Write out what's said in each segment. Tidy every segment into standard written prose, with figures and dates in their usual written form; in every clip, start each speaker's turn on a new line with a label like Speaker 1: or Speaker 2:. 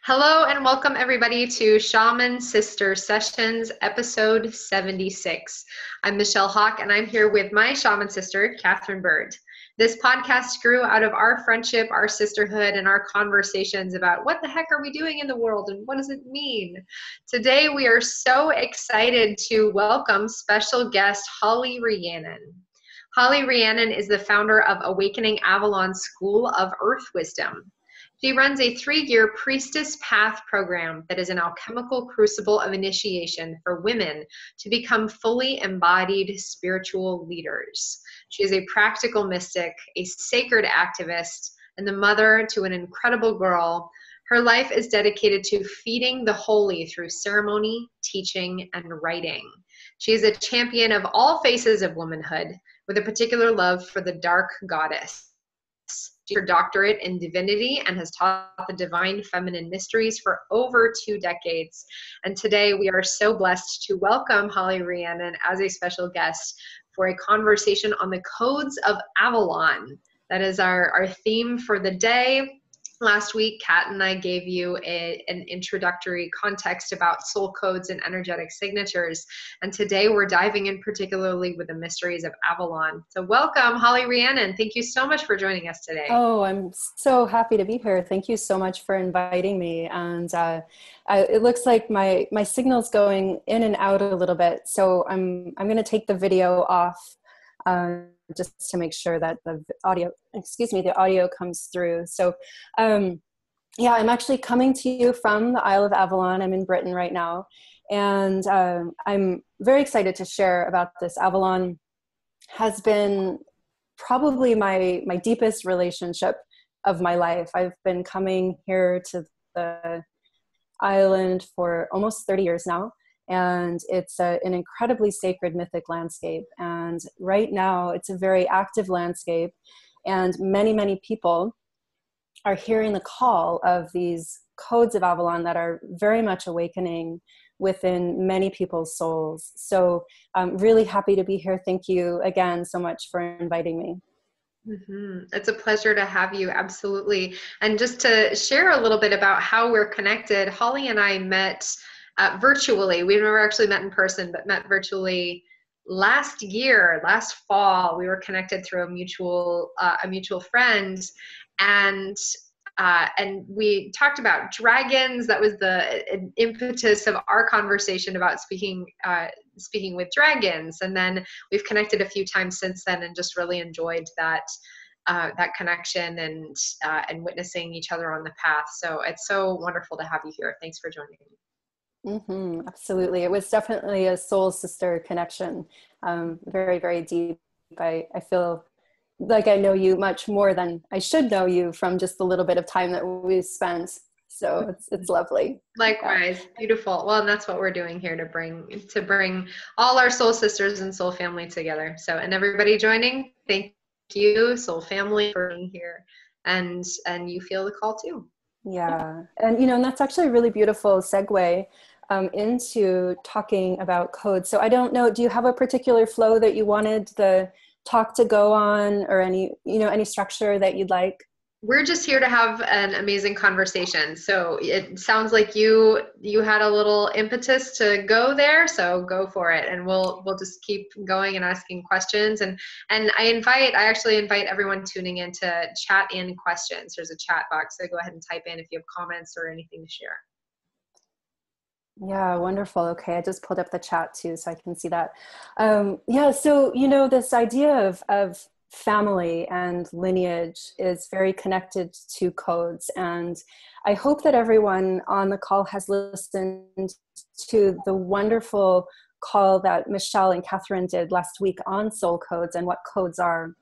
Speaker 1: Hello and welcome everybody to Shaman Sister Sessions, episode 76. I'm Michelle Hawk and I'm here with my shaman sister, Katherine Bird. This podcast grew out of our friendship, our sisterhood, and our conversations about what the heck are we doing in the world and what does it mean? Today we are so excited to welcome special guest Holly Rhiannon. Holly Rhiannon is the founder of Awakening Avalon School of Earth Wisdom. She runs a 3-year Priestess Path program that is an alchemical crucible of initiation for women to become fully embodied spiritual leaders. She is a practical mystic, a sacred activist, and the mother to an incredible girl. Her life is dedicated to feeding the holy through ceremony, teaching, and writing. She is a champion of all faces of womanhood, with a particular love for the dark goddess. She has her doctorate in Divinity and has taught the divine feminine mysteries for over 2 decades. And today we are so blessed to welcome Holly Rhiannon as a special guest for a conversation on the Codes of Avalon. That is our theme for the day. Last week, Kat and I gave you an introductory context about soul codes and energetic signatures. And today we're diving in particularly with the mysteries of Avalon. So welcome, Holly Rhiannon. Thank you so much for joining us today.
Speaker 2: Oh, I'm so happy to be here. Thank you so much for inviting me. And it looks like my signal's going in and out a little bit. So I'm going to take the video off just to make sure that the audio comes through. So, yeah, I'm actually coming to you from the Isle of Avalon. I'm in Britain right now. And I'm very excited to share about this. Avalon has been probably my deepest relationship of my life. I've been coming here to the island for almost 30 years now. And it's an incredibly sacred mythic landscape. And right now it's a very active landscape. And many, many people are hearing the call of these codes of Avalon that are very much awakening within many people's souls. So I'm really happy to be here. Thank you again so much for inviting me.
Speaker 1: Mm-hmm. It's a pleasure to have you. Absolutely. And just to share a little bit about how we're connected, Holly and I met virtually. We never actually met in person, but met virtually last fall. We were connected through a mutual friend, and we talked about dragons. That was the impetus of our conversation about speaking with dragons. And then we've connected a few times since then, and just really enjoyed that connection and witnessing each other on the path. So it's so wonderful to have you here. Thanks for joining me.
Speaker 2: Mm-hmm, absolutely. It was definitely a soul sister connection. Very, very deep. I feel like I know you much more than I should know you from just the little bit of time that we spent. So it's lovely.
Speaker 1: Likewise. Yeah. Beautiful. Well, and that's what we're doing here to bring all our soul sisters and soul family together. So, and everybody joining, thank you, soul family, for being here. And you feel the call too.
Speaker 2: Yeah. And, and that's actually a really beautiful segue into talking about codes. So I don't know, do you have a particular flow that you wanted the talk to go on, or any structure that you'd like?
Speaker 1: We're just here to have an amazing conversation. So it sounds like you had a little impetus to go there, so go for it. And we'll just keep going and asking questions. And I actually invite everyone tuning in to chat in questions. There's a chat box, so go ahead and type in if you have comments or anything to share.
Speaker 2: Yeah, wonderful. Okay, I just pulled up the chat too, so I can see that. Yeah, so this idea of family and lineage is very connected to codes, and I hope that everyone on the call has listened to the wonderful call that Michelle and Katherine did last week on soul codes and what codes are.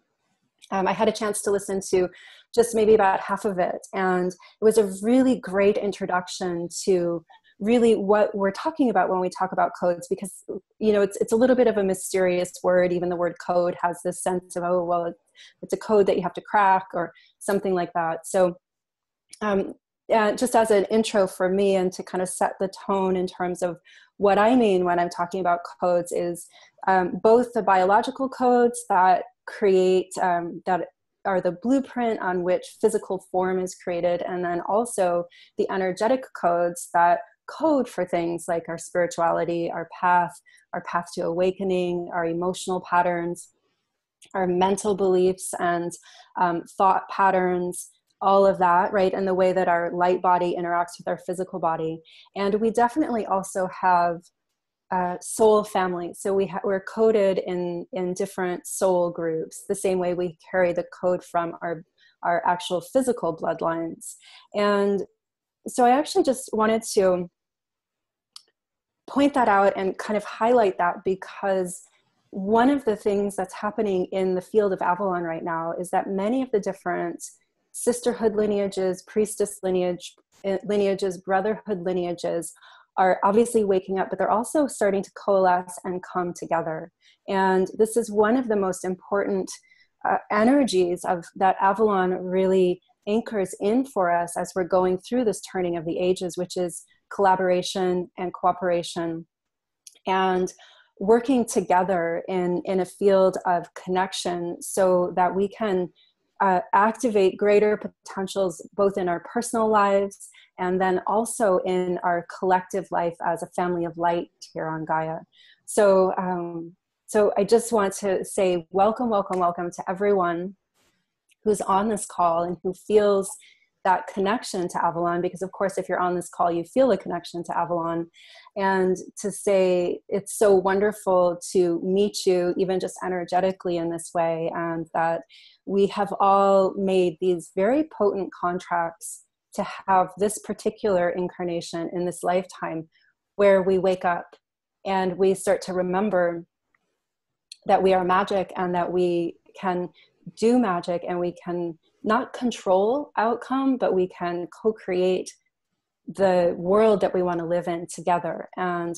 Speaker 2: I had a chance to listen to just maybe about half of it, and it was a really great introduction to really what we're talking about when we talk about codes, because it's a little bit of a mysterious word. Even the word code has this sense of, oh, well, it's a code that you have to crack or something like that. So just as an intro for me, and to kind of set the tone in terms of what I mean when I'm talking about codes, is both the biological codes that create that are the blueprint on which physical form is created, and then also the energetic codes that code for things like our spirituality, our path to awakening, our emotional patterns, our mental beliefs and thought patterns, all of that, right? And the way that our light body interacts with our physical body. And we definitely also have soul family. So we're coded in different soul groups, the same way we carry the code from our actual physical bloodlines. And so I actually just wanted to point that out and kind of highlight that, because one of the things that's happening in the field of Avalon right now is that many of the different sisterhood lineages, priestess lineages, brotherhood lineages are obviously waking up, but they're also starting to coalesce and come together. And this is one of the most important energies of that Avalon really anchors in for us as we're going through this turning of the ages, which is collaboration and cooperation and working together in a field of connection so that we can activate greater potentials both in our personal lives and then also in our collective life as a family of light here on Gaia. So, so I just want to say welcome, welcome, welcome to everyone who's on this call and who feels that connection to Avalon, because of course, if you're on this call, you feel a connection to Avalon. And to say it's so wonderful to meet you, even just energetically in this way, and that we have all made these very potent contracts to have this particular incarnation in this lifetime where we wake up and we start to remember that we are magic and that we can do magic and we can not control outcome, but we can co-create the world that we want to live in together. And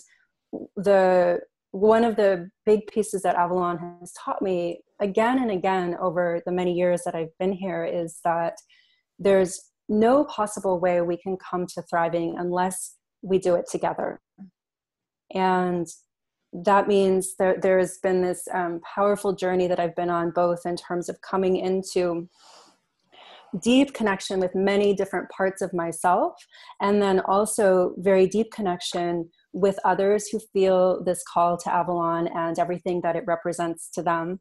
Speaker 2: one of the big pieces that Avalon has taught me again and again over the many years that I've been here is that there's no possible way we can come to thriving unless we do it together. And that means there's been this powerful journey that I've been on, both in terms of coming into deep connection with many different parts of myself, and then also very deep connection with others who feel this call to Avalon and everything that it represents to them.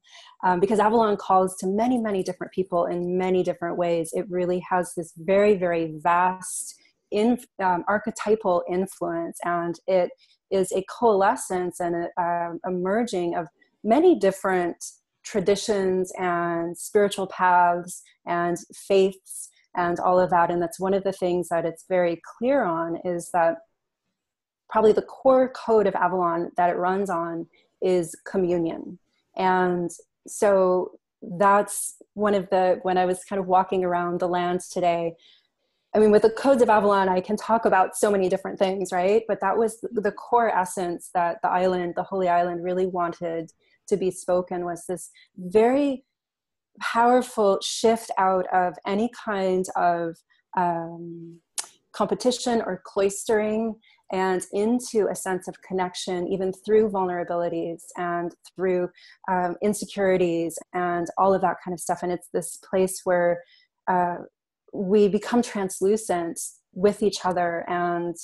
Speaker 2: Because Avalon calls to many, many different people in many different ways. It really has this very, very vast archetypal influence, and it is a coalescence and a merging of many different traditions and spiritual paths and faiths and all of that. And that's one of the things that it's very clear on, is that probably the core code of Avalon that it runs on is communion. And so that's one of the, when I was kind of walking around the lands today, I mean, with the Codes of Avalon, I can talk about so many different things, right? But that was the core essence that the island, the Holy Island, really wanted to be spoken, was this very powerful shift out of any kind of competition or cloistering and into a sense of connection, even through vulnerabilities and through insecurities and all of that kind of stuff. And it's this place where we become translucent with each other. And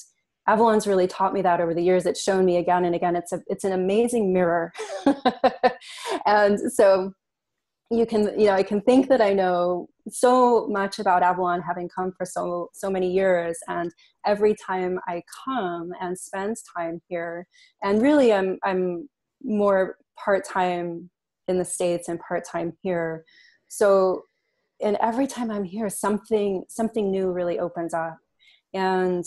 Speaker 2: Avalon's really taught me that over the years. It's shown me again and again. It's an amazing mirror. And so I can think that I know so much about Avalon, having come for so many years. And every time I come and spend time here, and really I'm more part-time in the States and part-time here. So, and every time I'm here, something new really opens up. And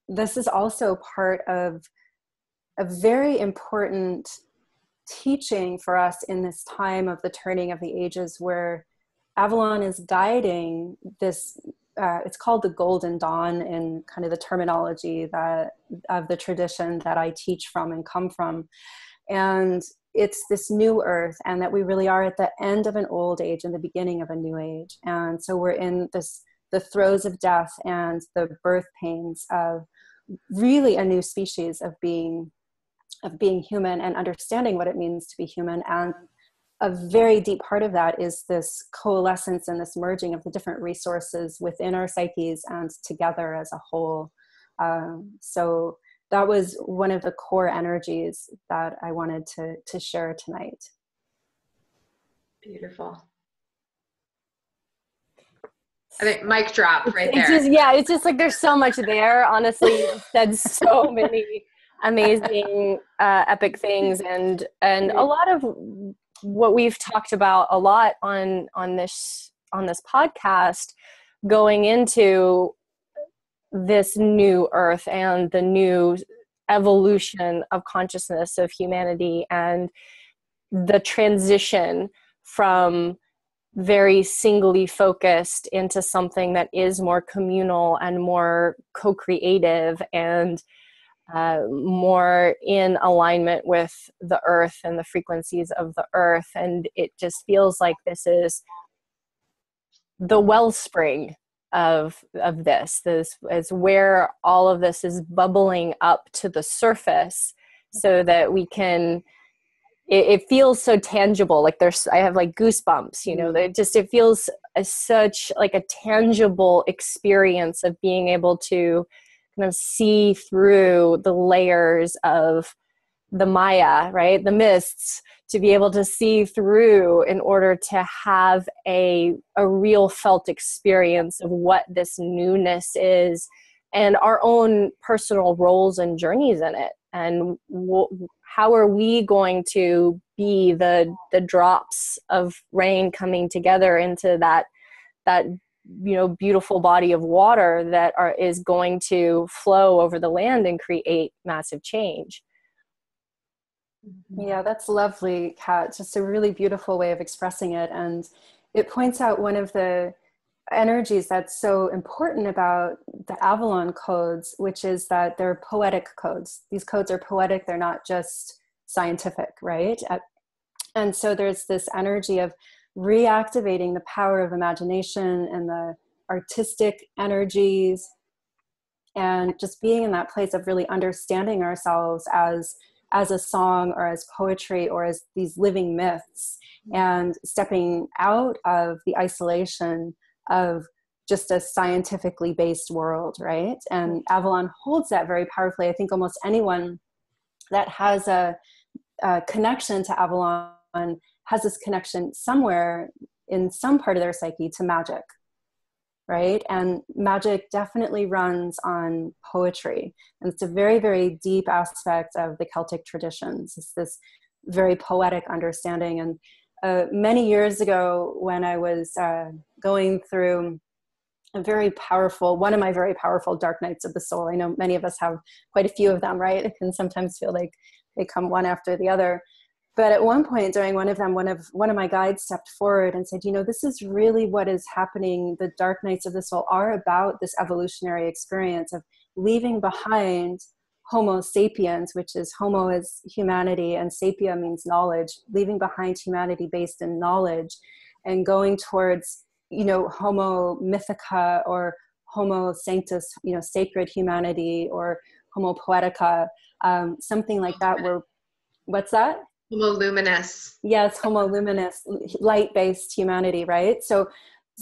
Speaker 2: this is also part of a very important teaching for us in this time of the turning of the ages, where Avalon is guiding this, it's called the Golden Dawn in kind of the terminology of the tradition that I teach from and come from. And it's this new earth, and that we really are at the end of an old age and the beginning of a new age. And so we're in the throes of death and the birth pains of really a new species of being human and understanding what it means to be human, and a very deep part of that is this coalescence and this merging of the different resources within our psyches and together as a whole. So that was one of the core energies that I wanted to share tonight.
Speaker 1: Beautiful. I mean, mic drop right there.
Speaker 3: It's just like there's so much there. Honestly, you've said so many amazing, epic things, and a lot of what we've talked about a lot on this podcast, going into this new earth and the new evolution of consciousness of humanity, and the transition from very singly focused into something that is more communal and more co-creative and more in alignment with the earth and the frequencies of the earth. And it just feels like this is the wellspring of this is where all of this is bubbling up to the surface, so that we can, it feels so tangible. Like I have like goosebumps, it feels such like a tangible experience of being able to kind of see through the layers of the Maya, right? The mists, to be able to see through in order to have a real felt experience of what this newness is, and our own personal roles and journeys in it. And how are we going to be the drops of rain coming together into that beautiful body of water that is going to flow over the land and create massive change.
Speaker 2: Yeah, that's lovely, Kat. Just a really beautiful way of expressing it. And it points out one of the energies that's so important about the Avalon codes, which is that they're poetic codes. These codes are poetic. They're not just scientific, right? And so there's this energy of reactivating the power of imagination and the artistic energies, and just being in that place of really understanding ourselves as a song or as poetry or as these living myths, and stepping out of the isolation of just a scientifically based world, right? And Avalon holds that very powerfully. I think almost anyone that has a connection to Avalon has this connection somewhere in some part of their psyche to magic, right? And magic definitely runs on poetry. And it's a very, very deep aspect of the Celtic traditions. It's this very poetic understanding. And many years ago, when I was going through one of my very powerful dark nights of the soul, I know many of us have quite a few of them, right? It can sometimes feel like they come one after the other. But at one point during one of them, one of my guides stepped forward and said, this is really what is happening. The dark nights of the soul are about this evolutionary experience of leaving behind Homo sapiens, which is homo is humanity and sapia means knowledge, leaving behind humanity based in knowledge, and going towards, homo mythica or homo sanctus, sacred humanity, or homo poetica, something like that. What's that?
Speaker 1: Homo luminous.
Speaker 2: Yes, homo luminous, light-based humanity, right? So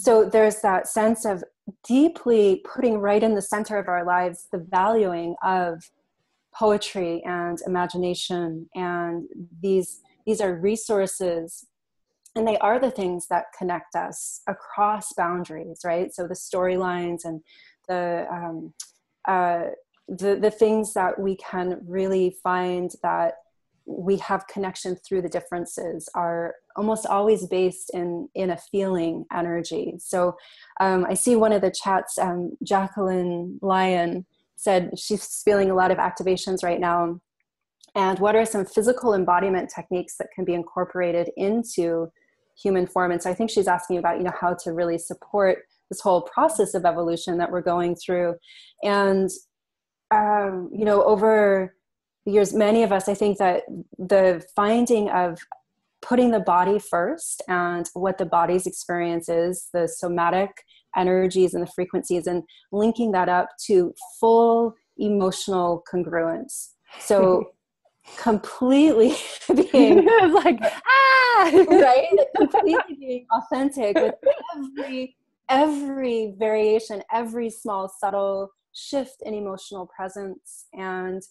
Speaker 2: there's that sense of deeply putting right in the center of our lives the valuing of poetry and imagination, and these are resources, and they are the things that connect us across boundaries, right? So the storylines and the things that we can really find that we have connection through the differences are almost always based in a feeling energy. So I see one of the chats, Jacqueline Lyon said she's feeling a lot of activations right now. And what are some physical embodiment techniques that can be incorporated into human form? And so I think she's asking about, how to really support this whole process of evolution that we're going through. And, over the years, many of us, I think that the finding of putting the body first and what the body's experience is, the somatic energies and the frequencies, and linking that up to full emotional congruence. So completely being
Speaker 3: like, ah,
Speaker 2: right, completely being authentic with every variation, every small subtle shift in emotional presence, and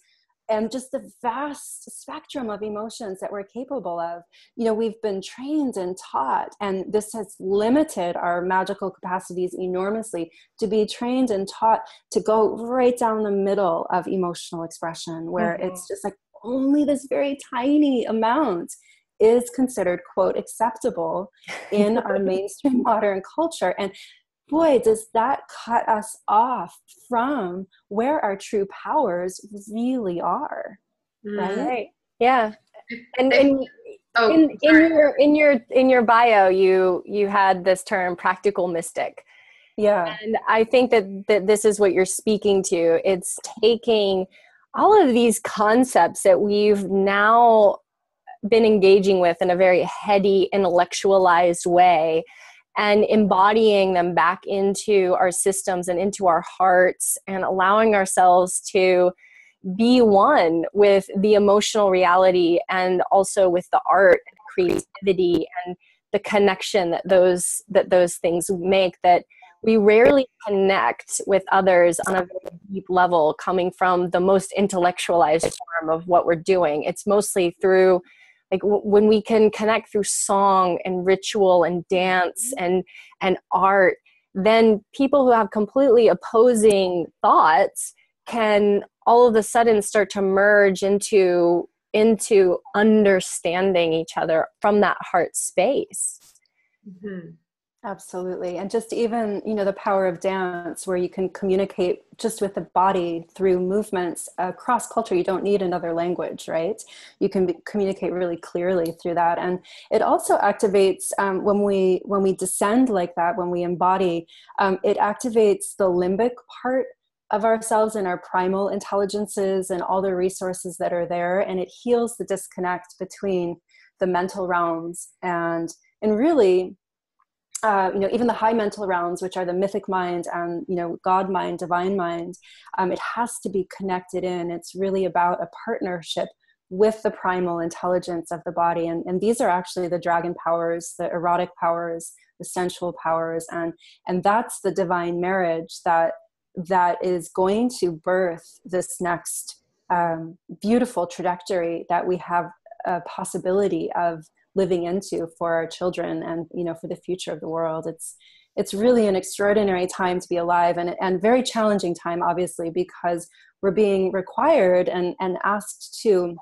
Speaker 2: just the vast spectrum of emotions that we're capable of. You know, we've been trained and taught, and this has limited our magical capacities enormously, to be trained and taught to go right down the middle of emotional expression, where it's just like only this very tiny amount is considered, quote, acceptable in our mainstream modern culture. And boy, does that cut us off from where our true powers really are, right?
Speaker 3: Right. Yeah. And
Speaker 1: If-
Speaker 3: in
Speaker 1: oh,
Speaker 3: in your bio, you had this term, practical mystic.
Speaker 2: Yeah.
Speaker 3: And I think that this is what you're speaking to. It's taking all of these concepts that we've now been engaging with in a very heady, intellectualized way, and embodying them back into our systems and into our hearts, and allowing ourselves to be one with the emotional reality, and also with the art and creativity and the connection that those things make, that we rarely connect with others on a very deep level, coming from the most intellectualized form of what we're doing. It's mostly through, like, when we can connect through song and ritual and dance and art, then people who have completely opposing thoughts can all of a sudden start to merge into understanding each other from that heart space.
Speaker 1: mhm.
Speaker 2: Absolutely. And just even, you know, the power of dance, where you can communicate just with the body through movements across culture. You don't need another language, right? You can communicate really clearly through that. And it also activates, when we descend like that, when we embody, it activates the limbic part of ourselves and our primal intelligences and all the resources that are there. And it heals the disconnect between the mental realms and really, you know, even the high mental realms, which are the mythic mind and, you know, God mind, divine mind. It has to be connected in. It's really about a partnership with the primal intelligence of the body. And these are actually the dragon powers, the erotic powers, the sensual powers. And that's the divine marriage that is going to birth this next beautiful trajectory that we have a possibility of living into for our children and, you know, for the future of the world. It's really an extraordinary time to be alive, and very challenging time, obviously, because we're being required and asked to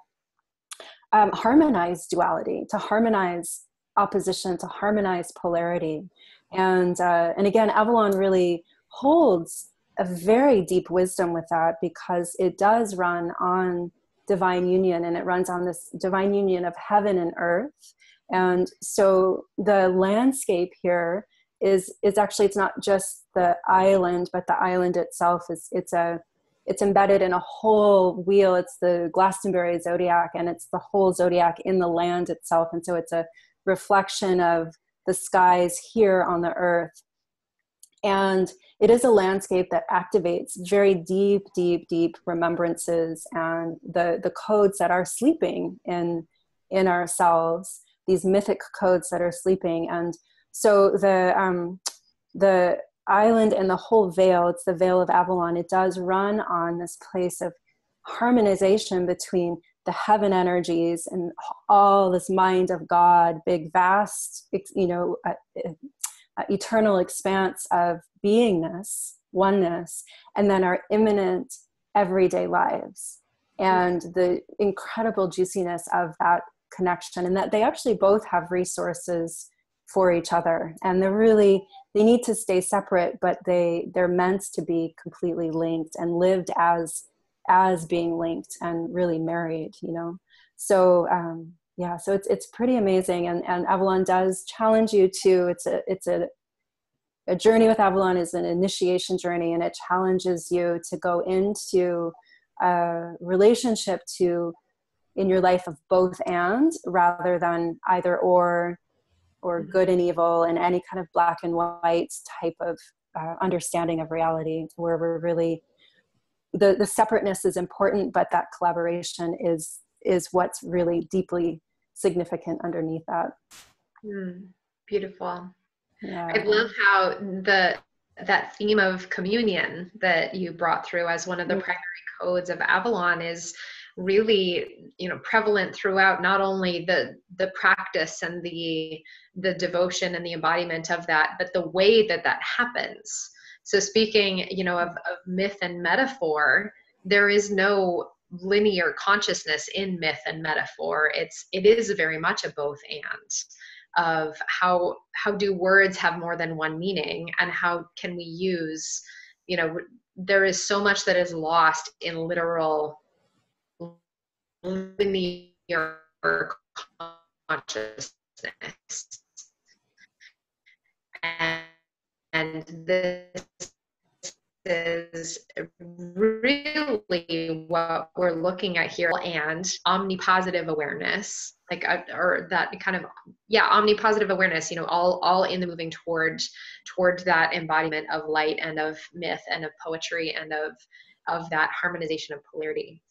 Speaker 2: harmonize duality, to harmonize opposition, to harmonize polarity. And again, Avalon really holds a very deep wisdom with that, because it does run on divine union, and it runs on this divine union of heaven and earth. And so the landscape here is actually, it's not just the island, but the island itself it's embedded in a whole wheel. It's the Glastonbury Zodiac, and it's the whole zodiac in the land itself. And so it's a reflection of the skies here on the earth. And it is a landscape that activates very deep, deep, deep remembrances and the codes that are sleeping in ourselves, these mythic codes that are sleeping. And so the island and the whole Vale, it's the Vale of Avalon, it does run on this place of harmonization between the heaven energies and all this mind of God, big, vast, you know, eternal expanse of beingness, oneness, and then our imminent everyday lives and the incredible juiciness of that connection, and that they actually both have resources for each other, and they need to stay separate, but they're meant to be completely linked and lived as being linked and really married, you know. So yeah, so it's pretty amazing, and Avalon does challenge you to, it's a journey with Avalon is an initiation journey, and it challenges you to go into a relationship in your life of both and, rather than either or good and evil, and any kind of black and white type of understanding of reality, where we're really, the separateness is important, but that collaboration is is what's really deeply significant underneath that.
Speaker 1: Beautiful.
Speaker 2: Yeah.
Speaker 1: I love how that theme of communion that you brought through as one of the primary codes of Avalon is really, prevalent throughout not only the practice and the devotion and the embodiment of that, but the way that happens. So speaking, of myth and metaphor, there is no linear consciousness in myth and metaphor. It is very much a both and, of how do words have more than one meaning, and how can we use, there is so much that is lost in literal linear consciousness. And this is really what we're looking at here, and omnipositive awareness, or that kind of, omnipositive awareness, all in the moving towards that embodiment of light and of myth and of poetry and of that harmonization of polarity.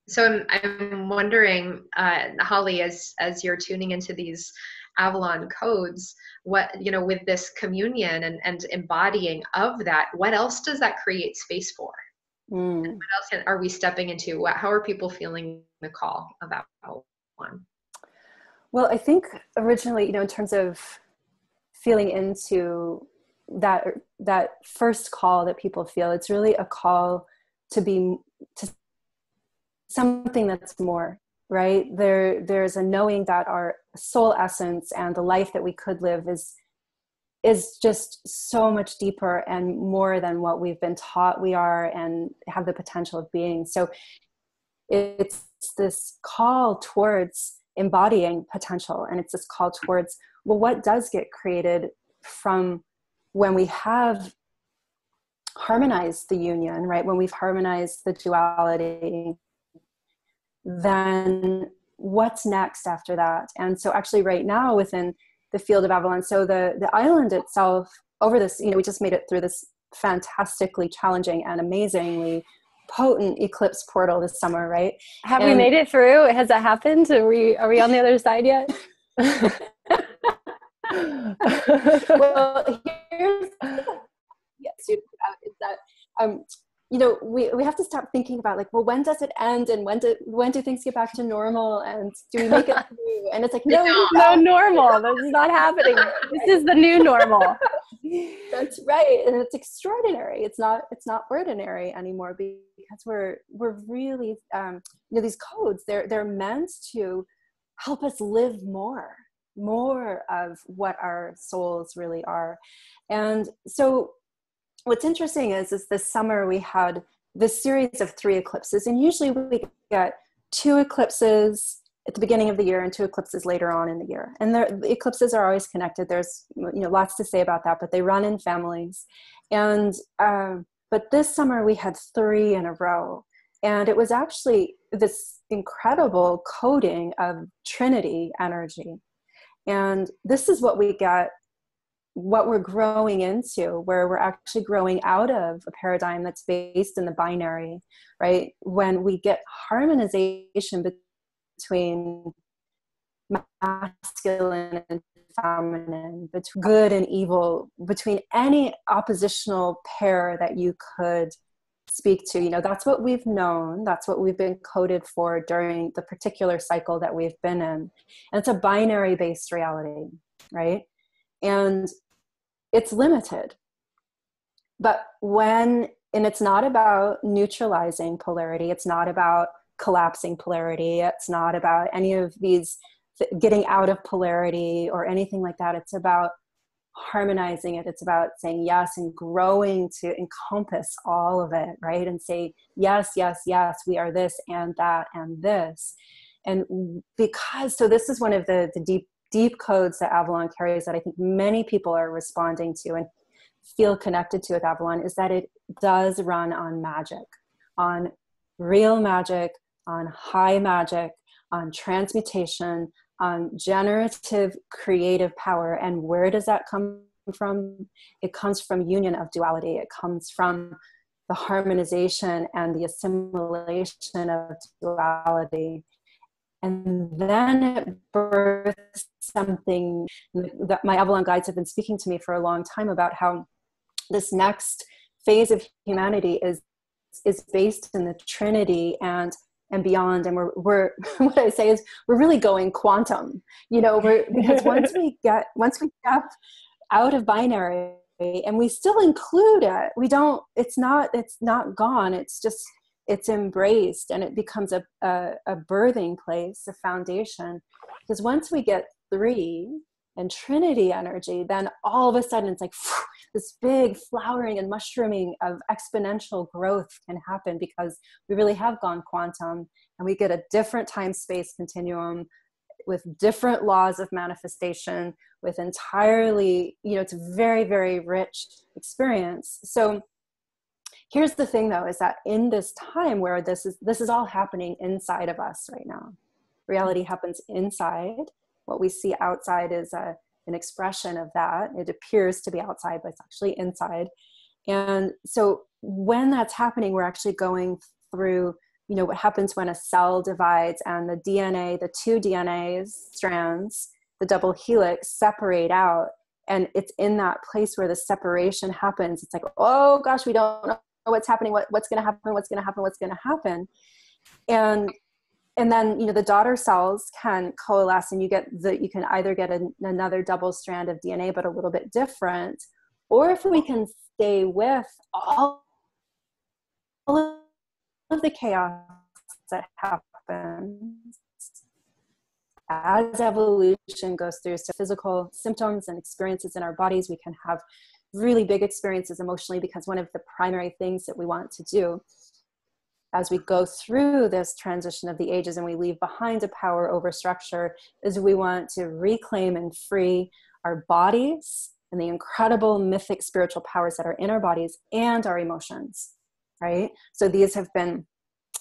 Speaker 1: So I'm wondering, Holly, as you're tuning into these Avalon codes, what, with this communion and embodying of that, what else does that create space for? What else are we stepping into? How are people feeling the call of Avalon?
Speaker 2: Well, I think originally, in terms of feeling into that first call that people feel, it's really a call to something that's more, right? There's a knowing that our soul essence and the life that we could live is just so much deeper and more than what we've been taught we are and have the potential of being. So it's this call towards embodying potential, and it's this call towards, well, what does get created from when we have harmonized the union, right? When we've harmonized the duality, then what's next after that? And so actually right now within the field of Avalon, so the island itself, over this, we just made it through this fantastically challenging and amazingly potent eclipse portal this summer, right?
Speaker 3: Have we made it through? Has that happened? Are we on the other side yet?
Speaker 2: Well, here's is that we have to stop thinking about when does it end, and when do things get back to normal, and do we make it through? And it's like, no
Speaker 3: normal. This is not happening. This is the new normal.
Speaker 2: That's right. And it's extraordinary. It's not ordinary anymore, because we're really these codes, they're meant to help us live more of what our souls really are. And so what's interesting is this summer we had this series of 3 eclipses, and usually we get 2 eclipses at the beginning of the year and 2 eclipses later on in the year. And the eclipses are always connected. There's lots to say about that, but they run in families. And but this summer we had 3 in a row, and it was actually this incredible coding of Trinity energy. And this is what we get, what we're growing into, where we're actually growing out of a paradigm that's based in the binary, right? When we get harmonization between masculine and feminine, between good and evil, between any oppositional pair that you could speak to, that's what we've known, that's what we've been coded for during the particular cycle that we've been in. And it's a binary based reality, right? And it's limited. But and it's not about neutralizing polarity, it's not about collapsing polarity, it's not about any of these getting out of polarity or anything like that. It's about harmonizing it. It's about saying yes and growing to encompass all of it, right? And say, yes, yes, yes, we are this and that and this. And so this is one of the deep codes that Avalon carries that I think many people are responding to and feel connected to with Avalon, is that it does run on magic, on real magic, on high magic, on transmutation, on generative creative power. And where does that come from? It comes from union of duality. It comes from the harmonization and the assimilation of duality. And then it births something that my Avalon guides have been speaking to me for a long time about, how this next phase of humanity is based in the Trinity and beyond. And we're what I say is we're really going quantum, because once we step out of binary, and we still include it, it's not gone. It's embraced, and it becomes a birthing place, a foundation. Because once we get 3 and Trinity energy, then all of a sudden it's like this big flowering and mushrooming of exponential growth can happen, because we really have gone quantum, and we get a different time-space continuum with different laws of manifestation, with entirely, it's a very, very rich experience. So here's the thing, though, is that in this time where this is all happening inside of us right now, reality happens inside. What we see outside is an expression of that. It appears to be outside, but it's actually inside. And so when that's happening, we're actually going through, what happens when a cell divides and the DNA, the 2 DNA strands, the double helix, separate out. And it's in that place where the separation happens. It's like, oh gosh, we don't know what's happening, what's going to happen. And then, the daughter cells can coalesce, and you can either get another double strand of DNA, but a little bit different, or if we can stay with all of the chaos that happens as evolution goes through. So physical symptoms and experiences in our bodies, we can have really big experiences emotionally, because one of the primary things that we want to do as we go through this transition of the ages and we leave behind a power over structure is we want to reclaim and free our bodies and the incredible mythic spiritual powers that are in our bodies and our emotions, right? So these have been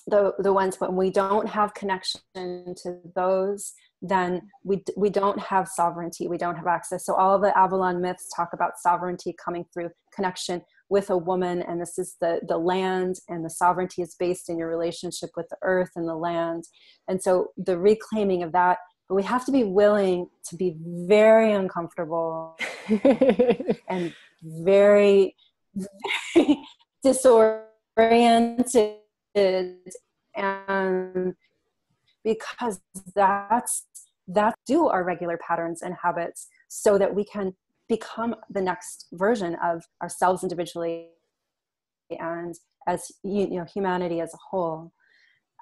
Speaker 2: the ones when we don't have connection to those, then we don't have sovereignty, we don't have access. So all of the Avalon myths talk about sovereignty coming through connection with a woman, and this is the land, and the sovereignty is based in your relationship with the earth and the land. And so the reclaiming of that, but we have to be willing to be very uncomfortable and very, very disoriented, and because that's do our regular patterns and habits, so that we can become the next version of ourselves individually and as humanity as a whole.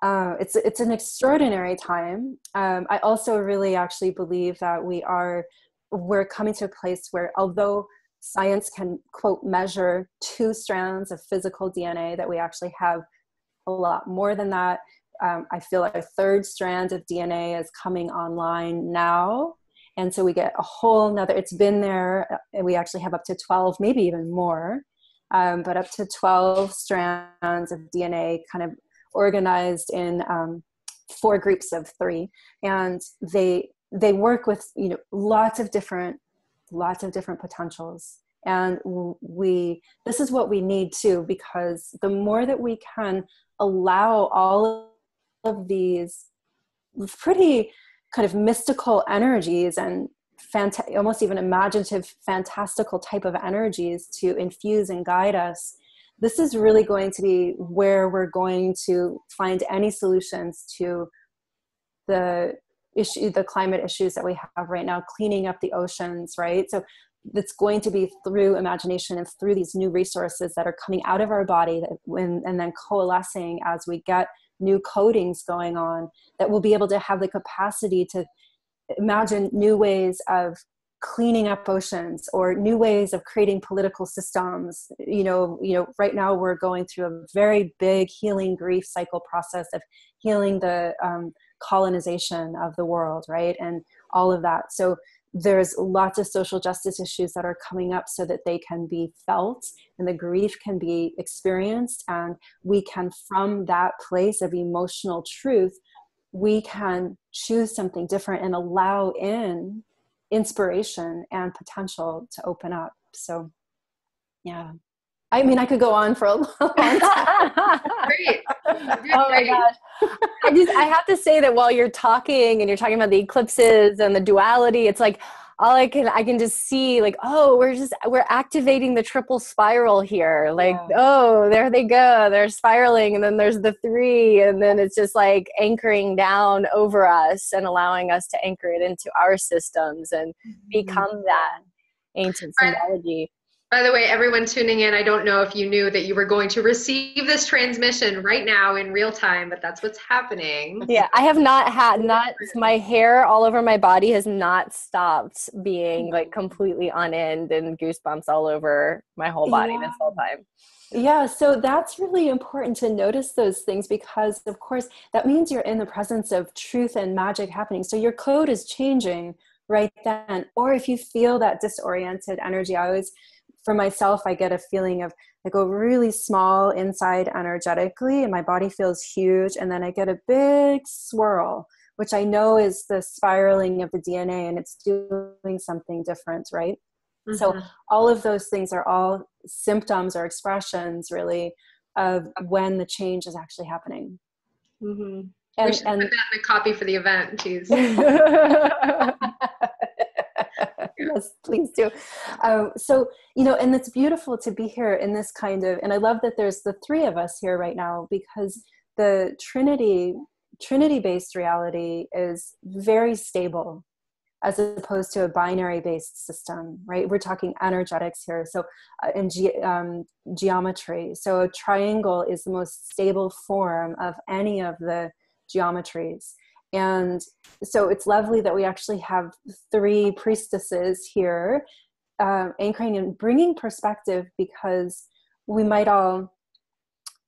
Speaker 2: It's an extraordinary time. I also really actually believe that we're coming to a place where, although science can, quote, measure 2 strands of physical DNA, that we actually have a lot more than that. I feel like a 3rd strand of DNA is coming online now. And so we get a whole nother, it's been there, and we actually have up to 12, maybe even more, but up to 12 strands of DNA kind of organized in 4 groups of 3. And they work with, lots of different potentials. And this is what we need too, because the more that we can allow all of these pretty kind of mystical energies and almost even imaginative, fantastical type of energies to infuse and guide us, this is really going to be where we're going to find any solutions to the climate issues that we have right now, cleaning up the oceans, right? So it's going to be through imagination and through these new resources that are coming out of our body and then coalescing as we get new codings going on, that we'll be able to have the capacity to imagine new ways of cleaning up oceans, or new ways of creating political systems. Right now we're going through a very big healing grief cycle process of healing the colonization of the world, right? And all of that. So there's lots of social justice issues that are coming up so that they can be felt and the grief can be experienced. And we can, from that place of emotional truth, we can choose something different and allow in inspiration and potential to open up. So, yeah. I mean, I could go on for a long time.
Speaker 1: Great.
Speaker 3: Oh my gosh. I have to say that while you're talking and you're talking about the eclipses and the duality, it's like I can just see like, oh, we're activating the triple spiral here. Like, oh, there they go. They're spiraling. And then there's the 3, and then it's just like anchoring down over us and allowing us to anchor it into our systems and become that ancient symbology.
Speaker 1: By the way, everyone tuning in, I don't know if you knew that you were going to receive this transmission right now in real time, but that's what's happening.
Speaker 3: Yeah, I have not my hair all over my body has not stopped being like completely on end and goosebumps all over my whole body this whole time.
Speaker 2: Yeah, so that's really important to notice those things, because of course that means you're in the presence of truth and magic happening. So your code is changing right then. Or if you feel that disoriented energy, for myself, I get a feeling of, I go really small inside energetically and my body feels huge. And then I get a big swirl, which I know is the spiraling of the DNA, and it's doing something different, right? Mm-hmm. So all of those things are all symptoms or expressions really of when the change is actually happening.
Speaker 1: Mm-hmm. We should put that in a copy for the event, geez.
Speaker 2: Yes, please do. So, and it's beautiful to be here in this kind of, and I love that there's the 3 of us here right now, because the Trinity-based reality is very stable as opposed to a binary-based system, right? We're talking energetics here. So in geometry. So a triangle is the most stable form of any of the geometries. And so it's lovely that we actually have 3 priestesses here anchoring and bringing perspective, because we might all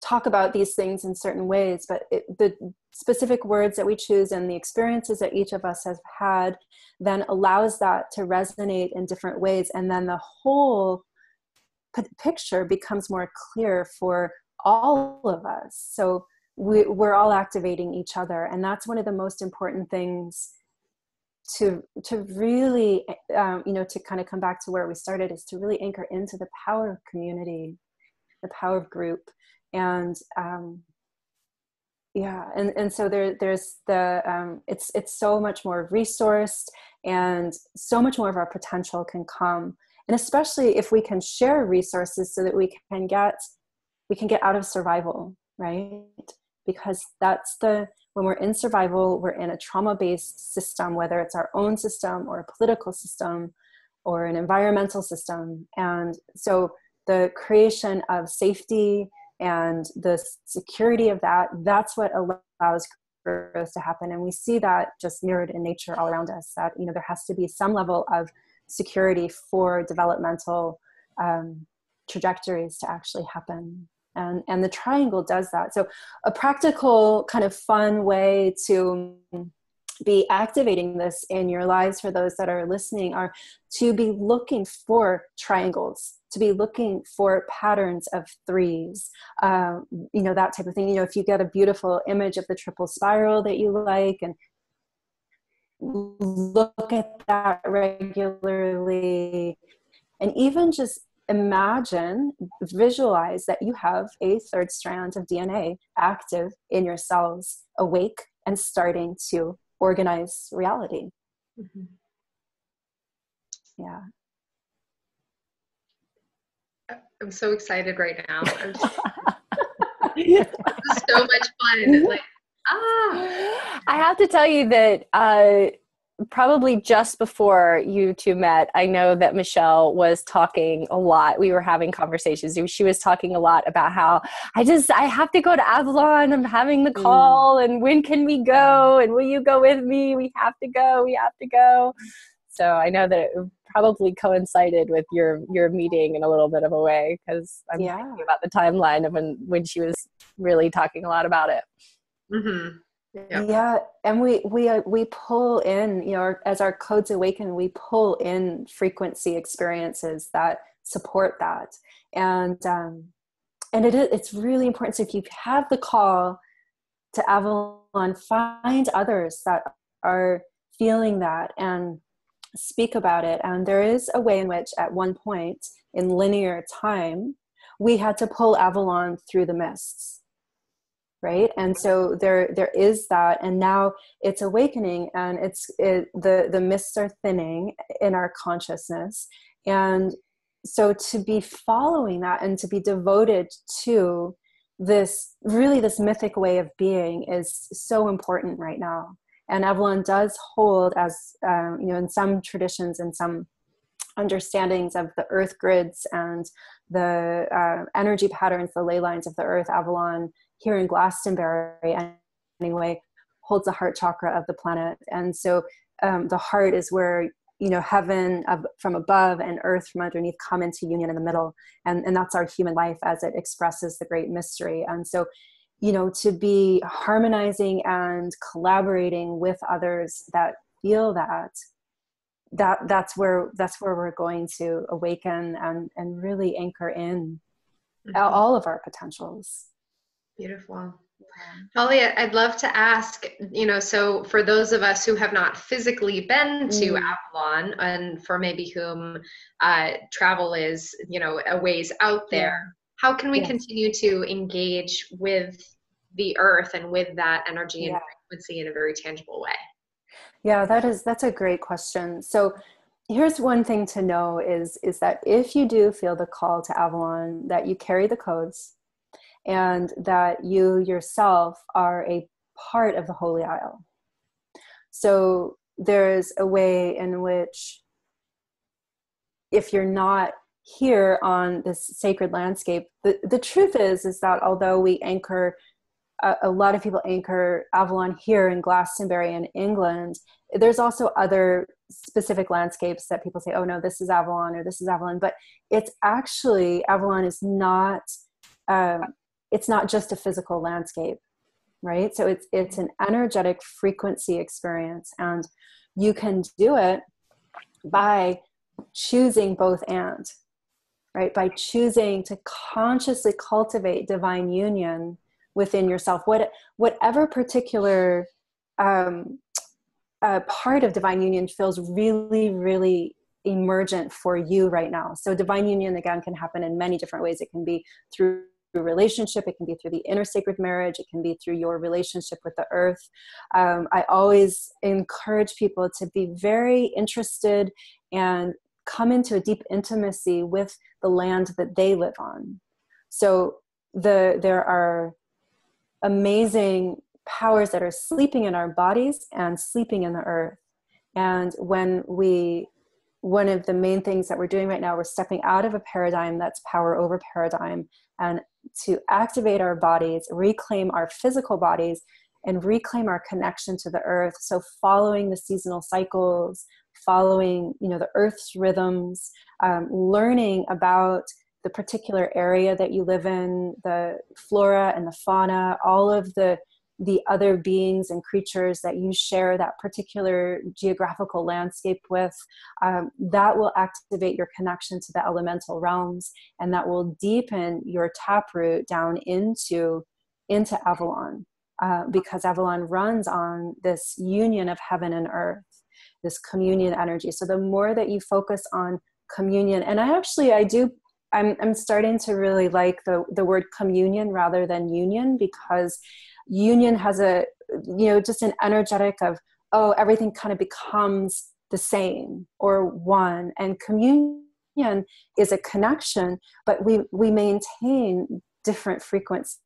Speaker 2: talk about these things in certain ways, but the specific words that we choose and the experiences that each of us has had then allows that to resonate in different ways. And then the whole picture becomes more clear for all of us. So we're all activating each other. And that's one of the most important things to really, to kind of come back to where we started, is to really anchor into the power of community, the power of group. And and so there's the, it's so much more resourced, and so much more of our potential can come. And especially if we can share resources so that we can get out of survival, right? Because when we're in survival, we're in a trauma-based system, whether it's our own system or a political system or an environmental system. And so the creation of safety and the security of that's what allows growth to happen. And we see that just mirrored in nature all around us, that, there has to be some level of security for developmental trajectories to actually happen. And the triangle does that. So a practical kind of fun way to be activating this in your lives for those that are listening are to be looking for triangles, to be looking for patterns of 3s, that type of thing. If you get a beautiful image of the triple spiral that you like, and look at that regularly, and even just visualize that you have a 3rd strand of DNA active in your cells, awake and starting to organize reality. Mm-hmm. Yeah.
Speaker 1: I'm so excited right now. This is so much fun.
Speaker 3: I have to tell you that probably just before you 2 met, I know that Michelle was talking a lot. We were having conversations. She was talking a lot about how I have to go to Avalon. I'm having the call, and when can we go? And will you go with me? We have to go. So I know that it probably coincided with your meeting in a little bit of a way, because I'm thinking about the timeline of when she was really talking a lot about it.
Speaker 1: Mm-hmm.
Speaker 2: Yeah, and we pull in, as our codes awaken, we pull in frequency experiences that support that, and it's really important. So if you have the call to Avalon, find others that are feeling that and speak about it. And there is a way in which, at one point in linear time, we had to pull Avalon through the mists. right? And so there is that, and now it's awakening, and the mists are thinning in our consciousness. And so to be following that and to be devoted to this mythic way of being is so important right now. And Avalon does hold, as in some traditions and some understandings of the earth grids and the energy patterns, the ley lines of the earth, Avalon here in Glastonbury anyway holds the heart chakra of the planet. And so the heart is where heaven from above and earth from underneath come into union in the middle, and that's our human life as it expresses the great mystery. And so to be harmonizing and collaborating with others that feel that's where we're going to awaken and really anchor in all of our potentials.
Speaker 1: Beautiful. Holly, I'd love to ask, so for those of us who have not physically been to Avalon, and for maybe whom travel is, a ways out there, how can we continue to engage with the earth and with that energy and frequency in a very tangible way?
Speaker 2: Yeah, that's a great question. So here's one thing to know is that if you do feel the call to Avalon, that you carry the codes, and that you yourself are a part of the Holy Isle. So there's a way in which, if you're not here on this sacred landscape, the truth is that although we anchor, a lot of people anchor Avalon here in Glastonbury in England, there's also other specific landscapes that people say, oh no, this is Avalon or this is Avalon, but it's actually, Avalon is not, it's not just a physical landscape, right? So it's an energetic frequency experience, and you can do it by choosing both and, right? By choosing to consciously cultivate divine union within yourself, whatever particular part of divine union feels really, really emergent for you right now. So divine union, again, can happen in many different ways. It can be through relationship, it can be through the inner sacred marriage, it can be through your relationship with the earth. I always encourage people to be very interested and come into a deep intimacy with the land that they live on. So there are amazing powers that are sleeping in our bodies and sleeping in the earth. And one of the main things that we're doing right now, we're stepping out of a paradigm that's power over paradigm, and to activate our bodies, reclaim our physical bodies, and reclaim our connection to the earth. So following the seasonal cycles, following, the earth's rhythms, learning about the particular area that you live in, the flora and the fauna, all of the other beings and creatures that you share that particular geographical landscape with, that will activate your connection to the elemental realms, and that will deepen your taproot down into Avalon, because Avalon runs on this union of heaven and earth, this communion energy. So the more that you focus on communion, and I'm starting to really like the word communion rather than union, because union has just an energetic of, oh, everything kind of becomes the same or one. And communion is a connection, but we maintain different frequencies.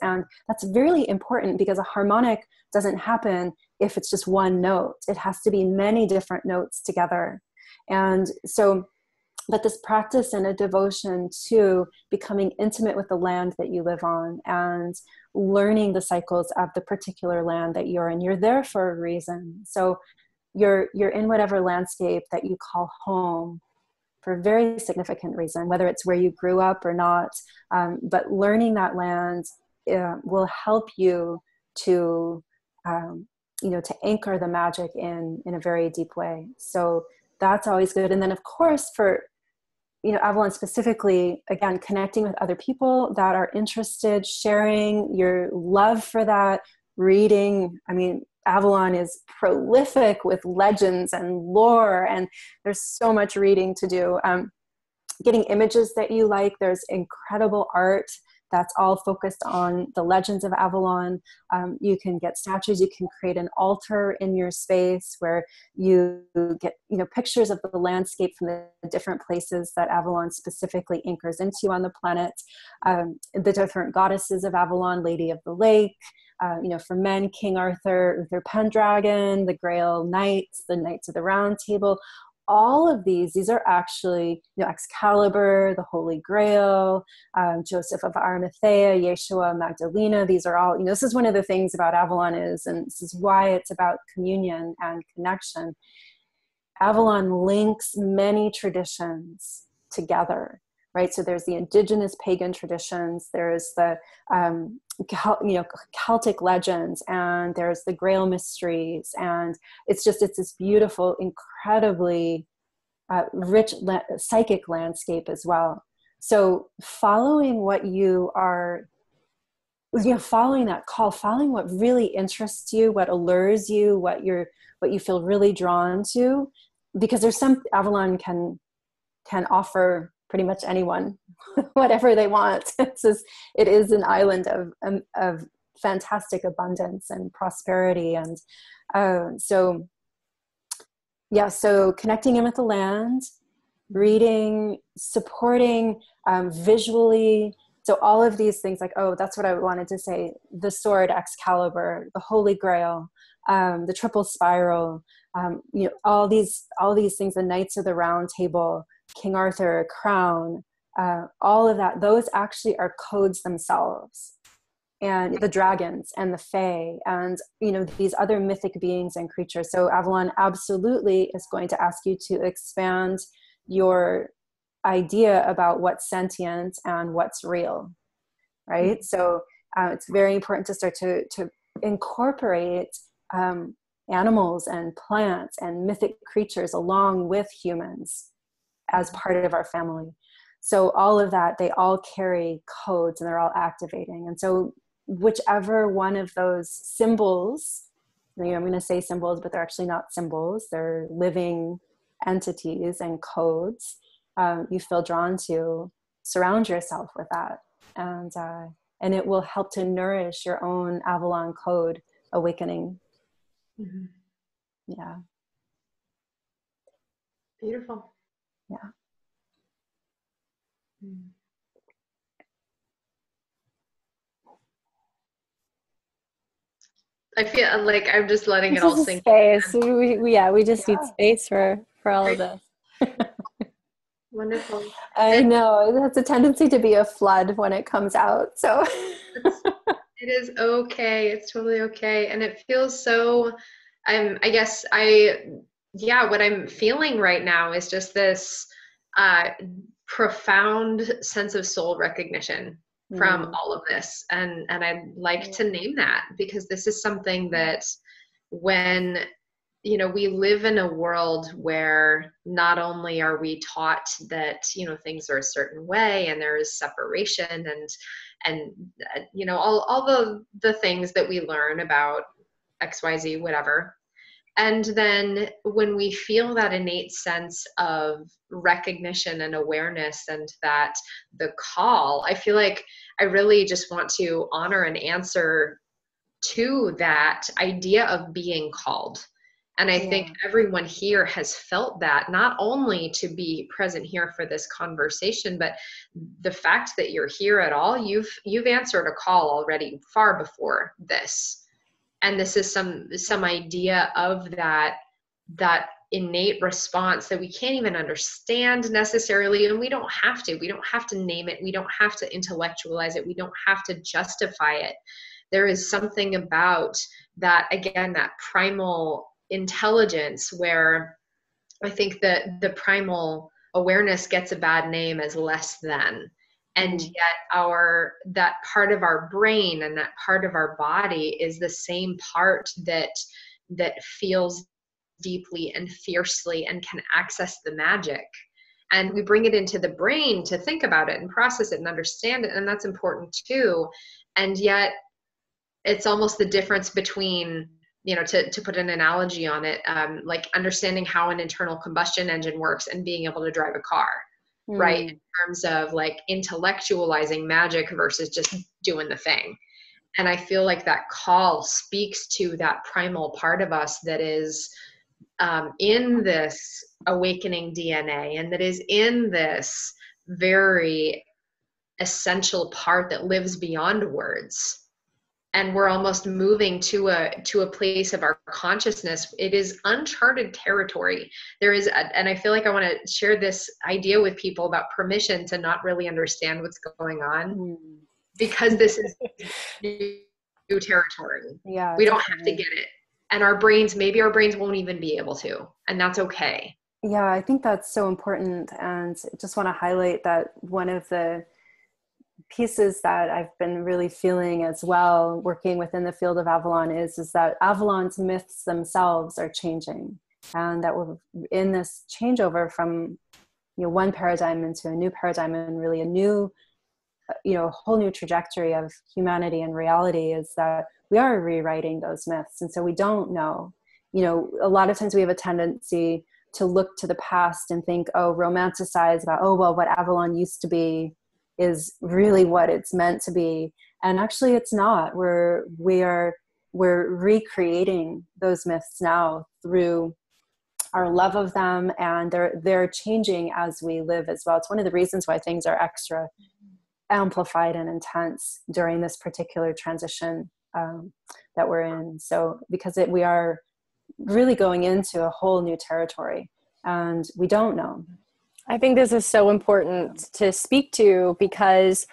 Speaker 2: And that's really important, because a harmonic doesn't happen if it's just one note. It has to be many different notes together. And so, but this practice and a devotion to becoming intimate with the land that you live on and learning the cycles of the particular land that you're in. You're there for a reason. So you're in whatever landscape that you call home for a very significant reason, whether it's where you grew up or not. But learning that land will help you to anchor the magic in a very deep way. So that's always good. And then, of course, for Avalon specifically, again, connecting with other people that are interested, sharing your love for that, reading. I mean, Avalon is prolific with legends and lore, and there's so much reading to do. Getting images that you like. There's incredible art that's all focused on the legends of Avalon. You can get statues. You can create an altar in your space where you get, pictures of the landscape from the different places that Avalon specifically anchors into on the planet. The different goddesses of Avalon, Lady of the Lake, for men, King Arthur, Uther Pendragon, the Grail Knights, the Knights of the Round Table. All of these are actually, Excalibur, the Holy Grail, Joseph of Arimathea, Yeshua, Magdalena. These are all, this is one of the things about Avalon and this is why it's about communion and connection. Avalon links many traditions together, right? So there's the indigenous pagan traditions, there's the, Celtic legends, and there's the Grail mysteries, and it's this beautiful, incredibly rich psychic landscape as well. So following what you are, following that call, following what really interests you, what allures you, what you feel really drawn to, because there's some Avalon can offer pretty much anyone whatever they want. It is an island of fantastic abundance and prosperity. And so connecting in with the land, reading, supporting visually. So all of these things, that's what I wanted to say. The sword, Excalibur, the Holy Grail, the triple spiral, all these things, the Knights of the Round Table, King Arthur, crown, all of that, those actually are codes themselves. And the dragons and the fae and, these other mythic beings and creatures. So Avalon absolutely is going to ask you to expand your idea about what's sentient and what's real, right? Mm-hmm. So it's very important to start to incorporate animals and plants and mythic creatures along with humans as part of our family. So all of that, they all carry codes and they're all activating. And so whichever one of those symbols, I'm going to say symbols, but they're actually not symbols, they're living entities and codes, you feel drawn to, surround yourself with that. And it will help to nourish your own Avalon code awakening.
Speaker 1: Mm-hmm.
Speaker 2: Yeah.
Speaker 1: Beautiful.
Speaker 2: Yeah.
Speaker 1: I feel like I'm just letting it all sink
Speaker 3: space. We just need space for all of this.
Speaker 1: Wonderful.
Speaker 2: I know that's a tendency to be a flood when it comes out. So
Speaker 1: it is okay. It's totally okay. And it feels so, what I'm feeling right now is just this profound sense of soul recognition from all of this. And I'd like to name that, because this is something that when, we live in a world where not only are we taught that, things are a certain way and there is separation and all the things that we learn about XYZ, whatever. And then when we feel that innate sense of recognition and awareness and that the call, I feel like I really just want to honor and answer to that idea of being called. And I think everyone here has felt that, not only to be present here for this conversation, but the fact that you're here at all, you've answered a call already far before this. And this is some idea of that innate response that we can't even understand necessarily. And we don't have to name it. We don't have to intellectualize it. We don't have to justify it. There is something about that, again, that primal intelligence, where I think that the primal awareness gets a bad name as less than. And yet that part of our brain and that part of our body is the same part that feels deeply and fiercely and can access the magic. And we bring it into the brain to think about it and process it and understand it. And that's important too. And yet it's almost the difference between, to put an analogy on it, like understanding how an internal combustion engine works and being able to drive a car. right? In terms of like intellectualizing magic versus just doing the thing. And I feel like that call speaks to that primal part of us that is in this awakening DNA, and that is in this very essential part that lives beyond words. And we're almost moving to a place of our consciousness. It is uncharted territory. There is, and I feel like I want to share this idea with people about permission to not really understand what's going on, because this is new territory.
Speaker 2: Yeah,
Speaker 1: we don't have to get it. And maybe our brains won't even be able to, and that's okay.
Speaker 2: Yeah, I think that's so important. And just want to highlight that one of the pieces that I've been really feeling as well, working within the field of Avalon, is that Avalon's myths themselves are changing, and that we're in this changeover from, one paradigm into a new paradigm, and really a new, whole new trajectory of humanity and reality, is that we are rewriting those myths. And so we don't know, a lot of times we have a tendency to look to the past and think, romanticize about, well, what Avalon used to be is really what it's meant to be. And actually it's not. We're recreating those myths now through our love of them, and they're changing as we live as well. It's one of the reasons why things are extra amplified and intense during this particular transition that we're in. So because we are really going into a whole new territory, and we don't know.
Speaker 3: I think this is so important to speak to, because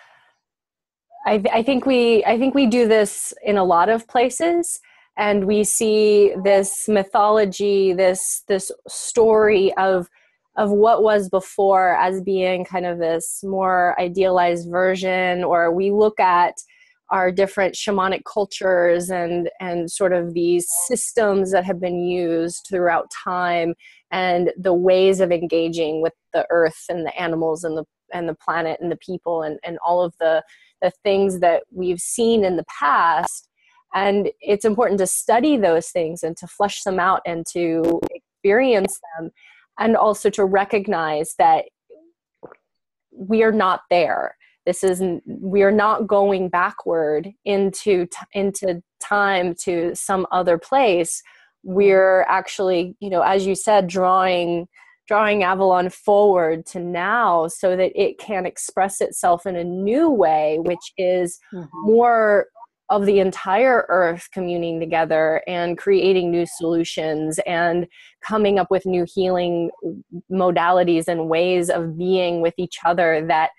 Speaker 3: I think we do this in a lot of places, and we see this mythology, this story of what was before as being kind of this more idealized version, or we look at our different shamanic cultures and sort of these systems that have been used throughout time, and the ways of engaging with the earth and the animals and the planet and the people and all of the things that we've seen in the past. And it's important to study those things and to flesh them out and to experience them, and also to recognize that we are not there. We are not going backward into time to some other place. We're actually, as you said, drawing Avalon forward to now, so that it can express itself in a new way, which is more of the entire earth communing together and creating new solutions and coming up with new healing modalities and ways of being with each other that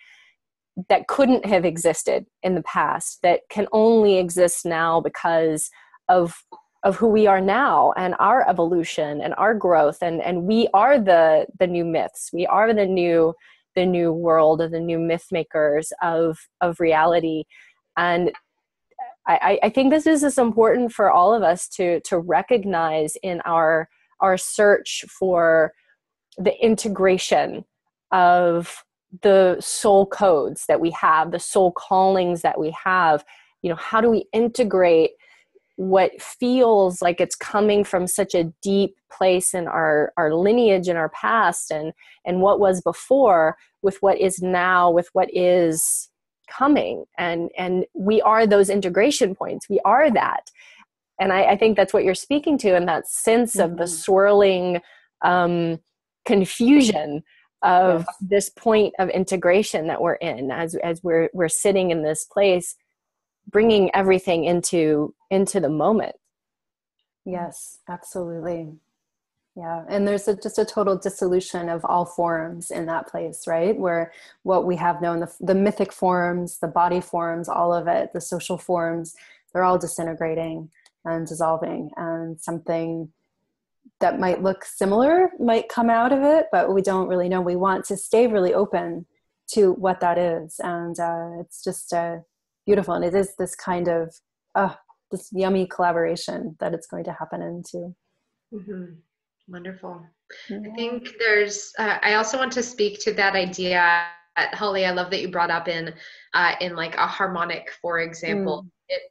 Speaker 3: couldn't have existed in the past, that can only exist now because of who we are now and our evolution and our growth. And we are the new myths. We are the new world, of the new myth makers of reality. And I think this is important for all of us to recognize in our search for the integration of the soul codes that we have, the soul callings that we have. How do we integrate what feels like it's coming from such a deep place in our lineage and our past and what was before, with what is now, with what is coming, and we are those integration points. We are that. And I think that's what you're speaking to, and that sense of the swirling confusion of this point of integration that we're in as we're sitting in this place, bringing everything into the moment.
Speaker 2: Yes, absolutely. Yeah. And there's just a total dissolution of all forms in that place, right? Where what we have known, the mythic forms, the body forms, all of it, the social forms, they're all disintegrating and dissolving, and something that might look similar might come out of it, but we don't really know. We want to stay really open to what that is. And it's just beautiful. And it is this kind of this yummy collaboration that it's going to happen into.
Speaker 1: Wonderful. Yeah. I think there's, I also want to speak to that idea, Holly, I love that you brought up in like a harmonic, for example. It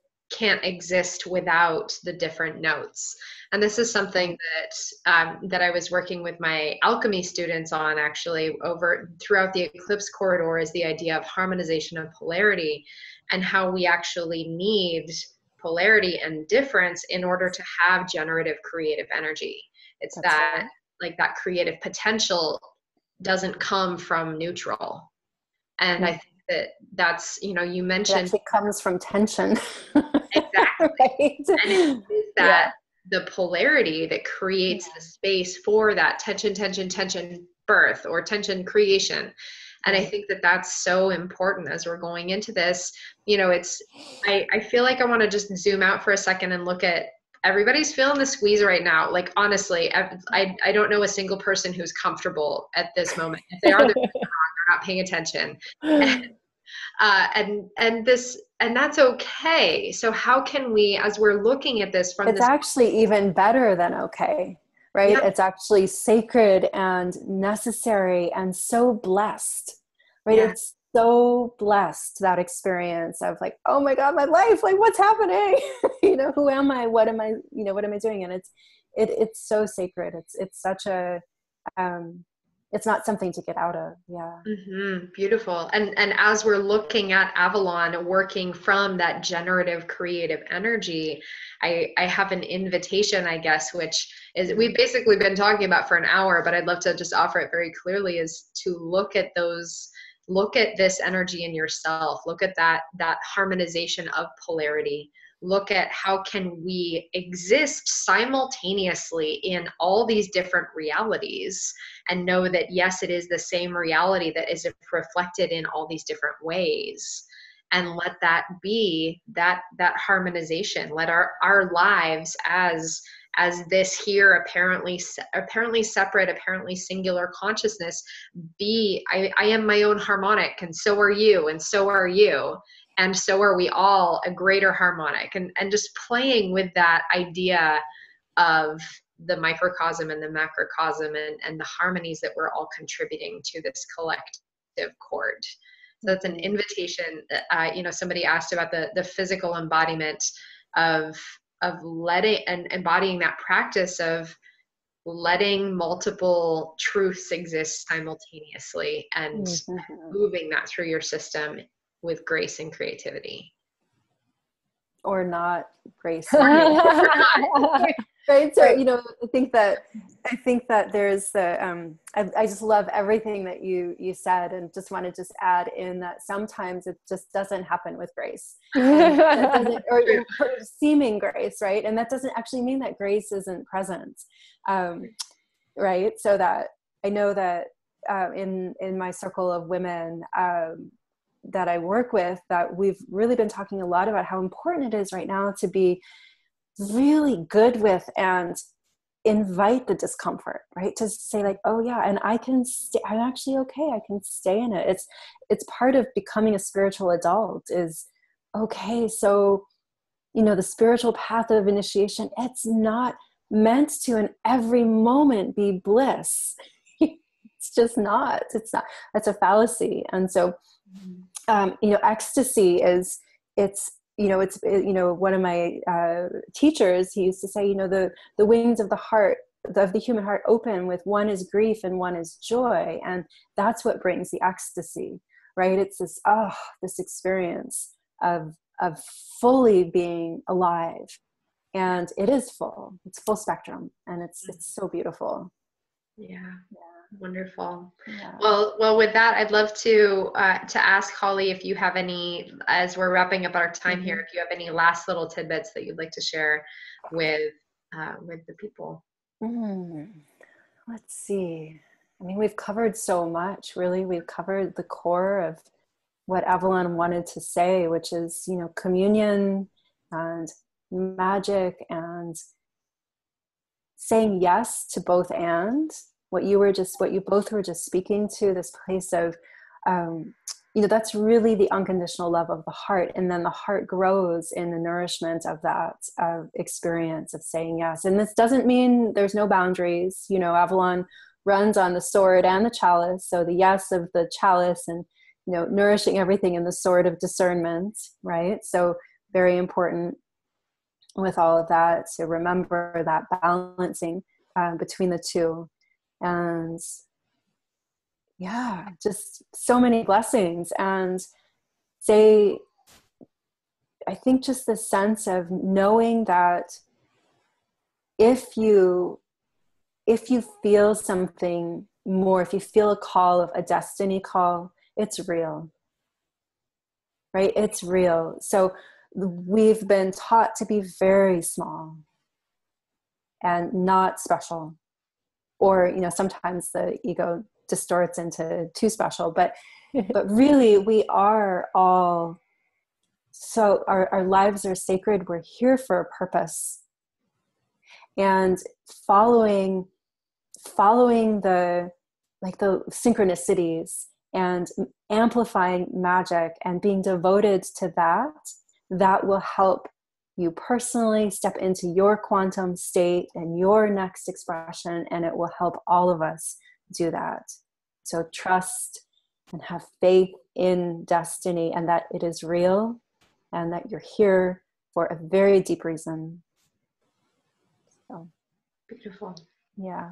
Speaker 1: can't exist without the different notes. And this is something that I was working with my alchemy students on, actually, over throughout the eclipse corridor, is the idea of harmonization of polarity, and how we actually need polarity and difference in order to have generative creative energy. It's
Speaker 2: That's
Speaker 1: that
Speaker 2: right.
Speaker 1: like that creative potential doesn't come from neutral. And I think that's, you
Speaker 2: It
Speaker 1: mentioned
Speaker 2: actually comes from tension.
Speaker 1: exactly.
Speaker 2: Right?
Speaker 1: And it is that the polarity that creates the space for that tension birth, or tension creation. And I think that that's so important as we're going into this. I feel like I want to just zoom out for a second and look at everybody's feeling the squeeze right now. Like, honestly, I don't know a single person who's comfortable at this moment. If they are, they're not paying attention. And that's okay. So how can we, as we're looking at this from
Speaker 2: it's actually even better than okay, right?
Speaker 1: Yeah.
Speaker 2: It's actually sacred and necessary and so blessed, right?
Speaker 1: Yeah.
Speaker 2: It's so blessed, that experience of like, oh my God, my life, like what's happening? Who am I? What am I, what am I doing? And it's so sacred. It's such a, it's not something to get out of. Yeah.
Speaker 1: Mm-hmm. Beautiful. And as we're looking at Avalon, working from that generative creative energy, I have an invitation, I guess, which is, we've basically been talking about for an hour, but I'd love to just offer it very clearly, is to look at this energy in yourself, look at that harmonization of polarity. Look at how can we exist simultaneously in all these different realities, and know that, yes, it is the same reality that is reflected in all these different ways. And let that be that harmonization. Let our lives as this here apparently separate, apparently singular consciousness be, I am my own harmonic, and so are you, and so are you. And so are we all a greater harmonic, and just playing with that idea of the microcosm and the macrocosm, and the harmonies that we're all contributing to this collective chord. So that's an invitation. Somebody asked about the physical embodiment of letting and embodying that practice of letting multiple truths exist simultaneously, and moving that through your system with grace and creativity.
Speaker 2: Or not, grace. Right. So, I think that there's the, I just love everything that you said, and just want to just add in that sometimes it just doesn't happen with grace, or seeming grace. Right. And that doesn't actually mean that grace isn't present. Right. So that I know that, in my circle of women, that I work with, that we've really been talking a lot about how important it is right now to be really good with and invite the discomfort, right? To say like, oh yeah, and I'm actually okay. I can stay in it. It's part of becoming a spiritual adult is, okay, so, the spiritual path of initiation, it's not meant to in every moment be bliss. It's just not. It's not. That's a fallacy. And so, ecstasy is, one of my teachers, he used to say, the wings of the heart, of the human heart, open with one is grief and one is joy. And that's what brings the ecstasy, right? It's this experience of fully being alive. And it is full. It's full spectrum. And it's so beautiful.
Speaker 1: Yeah. Wonderful.
Speaker 2: Yeah.
Speaker 1: Well, with that, I'd love to ask Holly if you have any, as we're wrapping up our time here, if you have any last little tidbits that you'd like to share with the people.
Speaker 2: Let's see. I mean, we've covered so much, really. We've covered the core of what Avalon wanted to say, which is, communion and magic, and saying yes to both, and what you both were just speaking to, this place of, that's really the unconditional love of the heart. And then the heart grows in the nourishment of that experience of saying yes. And this doesn't mean there's no boundaries. Avalon runs on the sword and the chalice. So the yes of the chalice, and, nourishing everything in the sword of discernment, right? So very important. with all of that. So remember that balancing between the two. And yeah, just so many blessings. And I think just the sense of knowing that if you feel something more, if you feel a call, of a destiny call, it's real, right? It's real. So we've been taught to be very small and not special, or, sometimes the ego distorts into too special, but really we are all, so our lives are sacred. We're here for a purpose, and following the synchronicities and amplifying magic and being devoted to that will help you personally step into your quantum state and your next expression, and it will help all of us do that. So trust and have faith in destiny, and that it is real, and that you're here for a very deep reason. So
Speaker 1: Beautiful.
Speaker 2: yeah.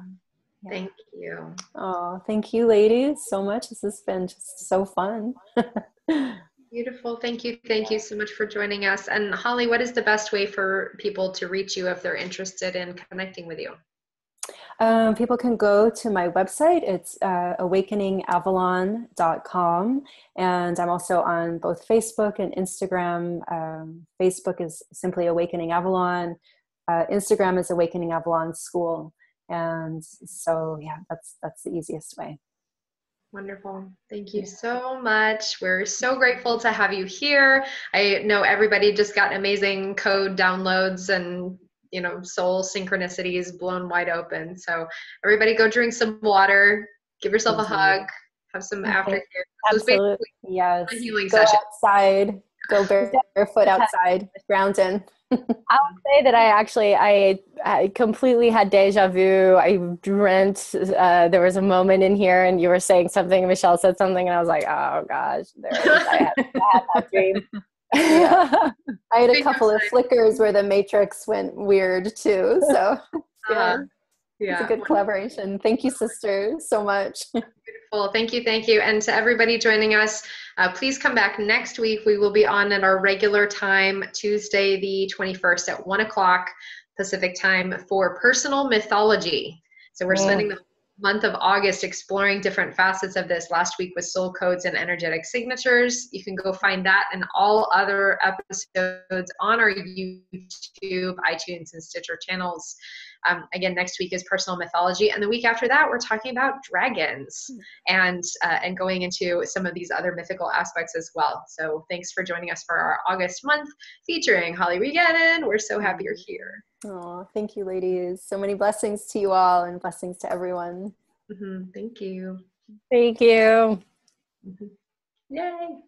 Speaker 1: Thank you.
Speaker 2: Oh, thank you, ladies, so much. This has been just so fun.
Speaker 1: Beautiful. Thank you. Thank you so much for joining us. And Holly, what is the best way for people to reach you if they're interested in connecting with you?
Speaker 2: People can go to my website. It's awakeningavalon.com. And I'm also on both Facebook and Instagram. Facebook is simply Awakening Avalon. Instagram is Awakening Avalon School. And so, yeah, that's the easiest way.
Speaker 1: Wonderful. Thank you so much. We're so grateful to have you here. I know everybody just got amazing code downloads and, soul synchronicities blown wide open. So everybody go drink some water, give yourself a hug, have some aftercare.
Speaker 2: Absolutely. Yes.
Speaker 1: A healing
Speaker 2: go
Speaker 1: session.
Speaker 2: Outside, go barefoot outside, grounded.
Speaker 3: I would say that I completely had deja vu. I dreamt there was a moment in here and you were saying something, Michelle said something, and I was like, oh gosh, there it is. I had that dream.
Speaker 2: Yeah. I had a couple of flickers where the matrix went weird too. So it's a good collaboration. Thank you, sisters, so much.
Speaker 1: Beautiful. Thank you. Thank you. And to everybody joining us, please come back next week. We will be on at our regular time, Tuesday, the 21st at 1:00 Pacific time for personal mythology. So we're spending the month of August exploring different facets of this. Last week was soul codes and energetic signatures. You can go find that and all other episodes on our YouTube, iTunes, and Stitcher channels. Again, next week is personal mythology, and the week after that, we're talking about dragons and going into some of these other mythical aspects as well. So thanks for joining us for our August month featuring Holly Rhiannon. We're so happy you're here.
Speaker 2: Oh, thank you, ladies. So many blessings to you all, and blessings to everyone.
Speaker 1: Thank you.
Speaker 3: Thank you.
Speaker 1: Yay.